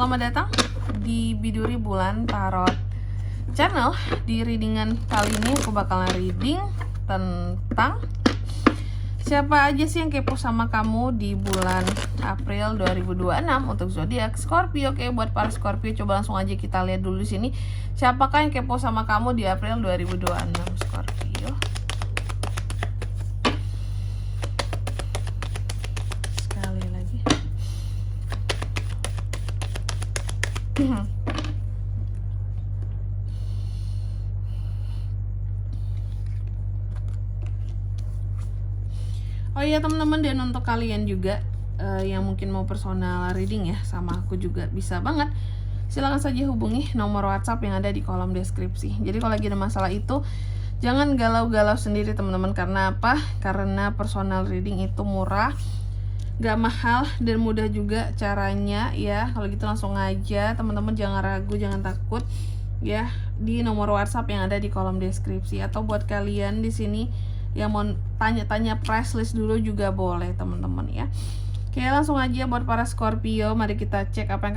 Selamat datang di Biduri Bulan Tarot Channel. Di readingan kali ini aku bakalan reading tentang siapa aja sih yang kepo sama kamu di bulan April 2026 untuk zodiak Scorpio. Oke, buat para Scorpio coba langsung aja kita lihat dulu di sini siapakah yang kepo sama kamu di April 2026 Scorpio. Sekali lagi. Oh iya teman-teman, dan untuk kalian juga yang mungkin mau personal reading ya sama aku juga bisa banget. Silahkan saja hubungi nomor WhatsApp yang ada di kolom deskripsi. Jadi kalau lagi ada masalah itu jangan galau-galau sendiri teman-teman. Karena apa? Karena personal reading itu murah, gak mahal, dan mudah juga caranya ya. Kalau gitu langsung aja teman-teman, jangan ragu, jangan takut ya, di nomor WhatsApp yang ada di kolom deskripsi. Atau buat kalian di sini yang mau tanya-tanya price list dulu juga boleh teman-teman ya. Oke, langsung aja buat para Scorpio, mari kita cek apa yang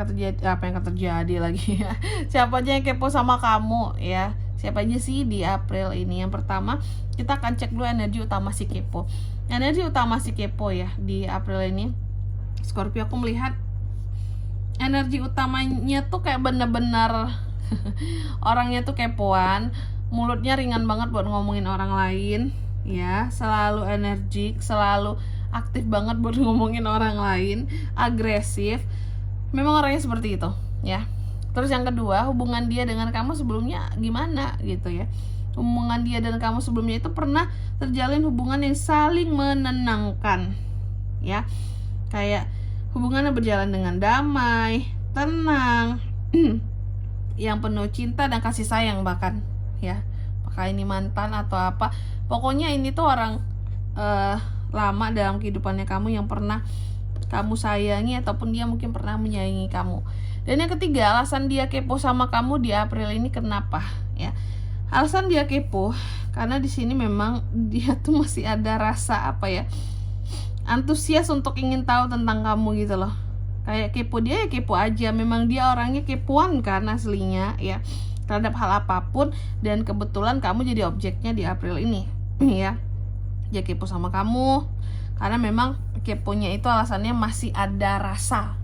akan terjadi lagi ya. Siapa aja yang kepo sama kamu ya? Siapa aja sih di April ini? Yang pertama, kita akan cek dulu energi utama si kepo. Energi utama si kepo ya di April ini, Scorpio, aku melihat energi utamanya tuh kayak bener-bener orangnya tuh kepoan, mulutnya ringan banget buat ngomongin orang lain ya, selalu energik, selalu aktif banget buat ngomongin orang lain, agresif. Memang orangnya seperti itu ya. Terus yang kedua, hubungan dia dengan kamu sebelumnya gimana gitu ya. Hubungan dia dan kamu sebelumnya itu pernah terjalin hubungan yang saling menenangkan ya. Kayak hubungannya berjalan dengan damai, tenang, yang penuh cinta dan kasih sayang bahkan ya. Apakah ini mantan atau apa, pokoknya ini tuh orang lama dalam kehidupannya kamu yang pernah kamu sayangi, ataupun dia mungkin pernah menyayangi kamu. Dan yang ketiga, alasan dia kepo sama kamu di April ini kenapa ya? Alasan dia kepo karena di sini memang dia tuh masih ada rasa apa ya, antusias untuk ingin tahu tentang kamu gitu loh. Kayak kepo, dia ya kepo aja, memang dia orangnya kepoan kan aslinya ya, terhadap hal apapun. Dan kebetulan kamu jadi objeknya di April ini ya. Dia kepo sama kamu karena memang keponya itu alasannya masih ada rasa.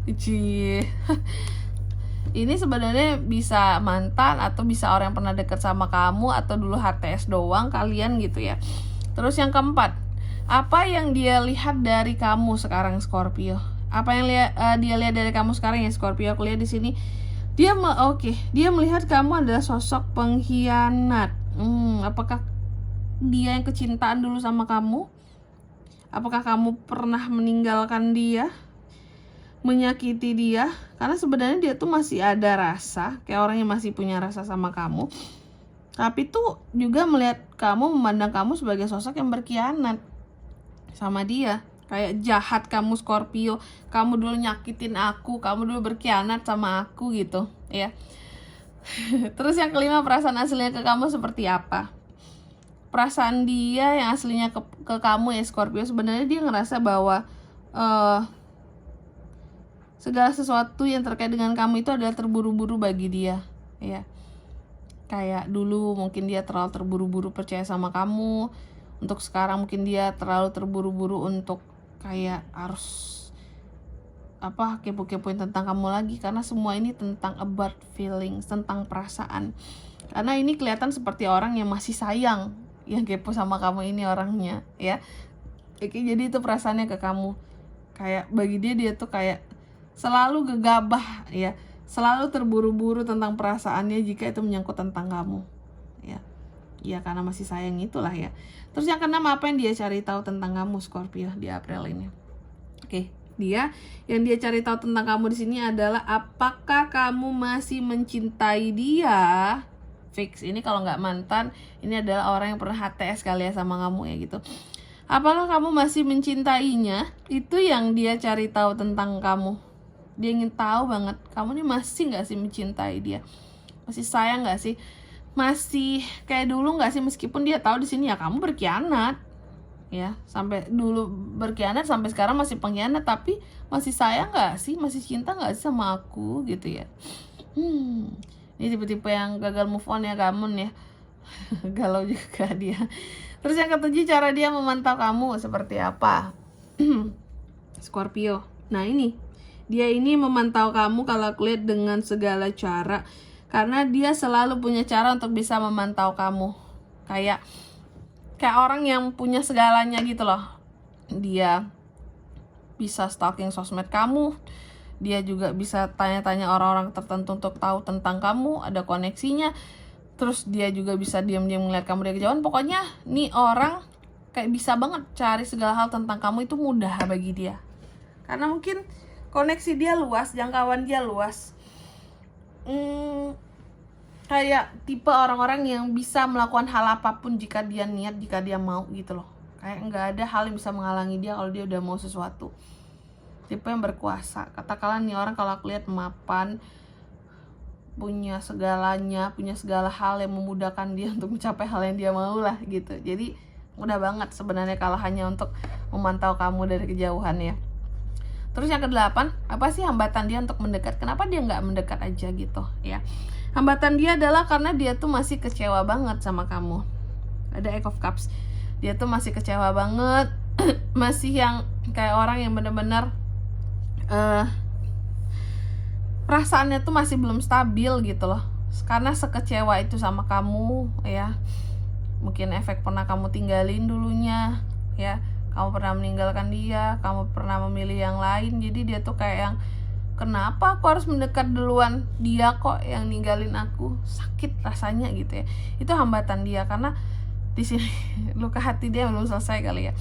Ini sebenarnya bisa mantan, atau bisa orang yang pernah deket sama kamu, atau dulu HTS doang kalian gitu ya. Terus yang keempat, apa yang dia lihat dari kamu sekarang Scorpio? Apa yang dia lihat dari kamu sekarang ya Scorpio? Aku lihat di sini dia dia melihat kamu adalah sosok pengkhianat. Apakah dia yang kecintaan dulu sama kamu? Apakah kamu pernah meninggalkan dia, menyakiti dia? Karena sebenarnya dia tuh masih ada rasa, kayak orang yang masih punya rasa sama kamu, tapi tuh juga melihat kamu, memandang kamu sebagai sosok yang berkhianat sama dia. Kayak jahat kamu Scorpio, kamu dulu nyakitin aku, kamu dulu berkhianat sama aku gitu ya. Terus yang kelima, perasaan aslinya ke kamu seperti apa? Perasaan dia yang aslinya ke kamu ya Scorpio, sebenarnya dia ngerasa bahwa segala sesuatu yang terkait dengan kamu itu adalah terburu-buru bagi dia ya. Kayak dulu mungkin dia terlalu terburu-buru percaya sama kamu, untuk sekarang mungkin dia terlalu terburu-buru untuk kayak harus kepo-kepoin tentang kamu lagi, karena semua ini tentang about feelings, tentang perasaan. Karena ini kelihatan seperti orang yang masih sayang, yang kepo sama kamu ini orangnya ya. Oke, jadi itu perasaannya ke kamu. Kayak bagi dia tuh kayak selalu gegabah ya, selalu terburu-buru tentang perasaannya jika itu menyangkut tentang kamu ya. Ya karena masih sayang itulah ya. Terus yang keenam, apa yang dia cari tahu tentang kamu Scorpio di April ini? Oke, yang dia cari tahu tentang kamu di sini adalah apakah kamu masih mencintai dia? Fix, ini kalau nggak mantan, ini adalah orang yang pernah HTS kali ya sama kamu ya gitu. Apakah kamu masih mencintainya? Itu yang dia cari tahu tentang kamu. Dia ingin tahu banget, kamu nih masih nggak sih mencintai dia? Masih sayang nggak sih? Masih kayak dulu nggak sih, meskipun dia tahu di sini ya kamu berkhianat ya. Sampai dulu berkhianat, sampai sekarang masih pengkhianat, tapi masih sayang nggak sih, masih cinta nggak sih sama aku gitu ya. Ini tipe-tipe yang gagal move on ya kamu ya. Galau juga dia. Terus yang ketujuh, cara dia memantau kamu seperti apa? Scorpio. Nah ini, dia ini memantau kamu kalau aku lihat dengan segala cara, karena dia selalu punya cara untuk bisa memantau kamu. Kayak orang yang punya segalanya gitu loh. Dia bisa stalking sosmed kamu, dia juga bisa tanya-tanya orang-orang tertentu untuk tahu tentang kamu, ada koneksinya. Terus dia juga bisa diam-diam ngeliat kamu dari kejauhan. Pokoknya nih orang kayak bisa banget cari segala hal tentang kamu, itu mudah bagi dia. Karena mungkin koneksi dia luas, jangkauan dia luas. Kayak tipe orang-orang yang bisa melakukan hal apapun jika dia niat, jika dia mau gitu loh. Kayak nggak ada hal yang bisa menghalangi dia kalau dia udah mau sesuatu. Tipe yang berkuasa. Katakanlah nih orang kalau aku lihat mapan, punya segalanya, punya segala hal yang memudahkan dia untuk mencapai hal yang dia mau lah gitu. Jadi mudah banget sebenarnya kalau hanya untuk memantau kamu dari kejauhan ya. Terus yang ke-8, apa sih hambatan dia untuk mendekat? Kenapa dia nggak mendekat aja gitu ya? Hambatan dia adalah karena dia tuh masih kecewa banget sama kamu. Ada Eight of Cups. Dia tuh masih kecewa banget. Masih yang kayak orang yang benar-benar perasaannya tuh masih belum stabil gitu loh. Karena sekecewa itu sama kamu ya. Mungkin efek pernah kamu tinggalin dulunya ya. Kamu pernah meninggalkan dia, kamu pernah memilih yang lain. Jadi dia tuh kayak yang, kenapa aku harus mendekat duluan, dia kok yang ninggalin aku, sakit rasanya gitu ya. Itu hambatan dia, karena di sini luka hati dia belum selesai kali ya.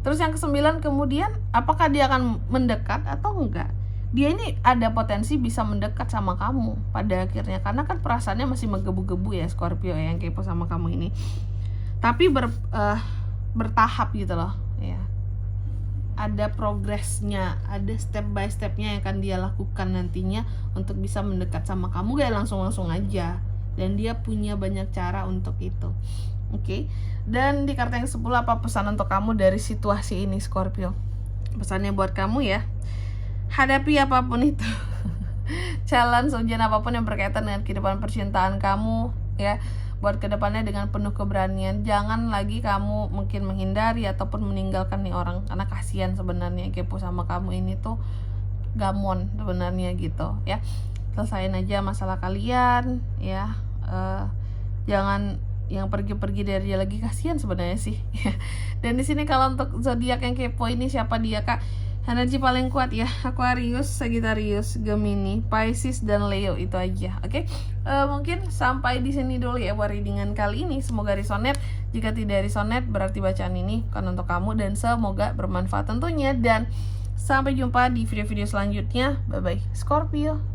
Terus yang ke-9, kemudian apakah dia akan mendekat atau enggak? Dia ini ada potensi bisa mendekat sama kamu pada akhirnya, karena kan perasaannya masih menggebu-gebu ya Scorpio yang kepo sama kamu ini. Tapi bertahap gitu loh ya. Ada progresnya, ada step by stepnya yang akan dia lakukan nantinya untuk bisa mendekat sama kamu, gak langsung-langsung aja. Dan dia punya banyak cara untuk itu. Oke. Dan di kartu yang 10, apa pesan untuk kamu dari situasi ini Scorpio? Pesannya buat kamu ya, hadapi apapun itu. Challenge, ujian apapun yang berkaitan dengan kehidupan percintaan kamu ya. Buat kedepannya dengan penuh keberanian. Jangan lagi kamu mungkin menghindari ataupun meninggalkan nih orang, karena kasihan sebenarnya kepo sama kamu ini tuh gamon sebenarnya gitu ya. Selesain aja masalah kalian ya. Jangan yang pergi-pergi dari dia lagi, kasihan sebenarnya sih. Dan di sini kalau untuk zodiak yang kepo ini, siapa dia kak? Energi paling kuat ya, Aquarius, Sagittarius, Gemini, Pisces, dan Leo, itu aja. Oke. Mungkin sampai di sini dulu ya buat readingan kali ini. Semoga resonate. Jika tidak resonate, berarti bacaan ini kan untuk kamu, dan semoga bermanfaat tentunya. Dan sampai jumpa di video-video selanjutnya. Bye bye Scorpio.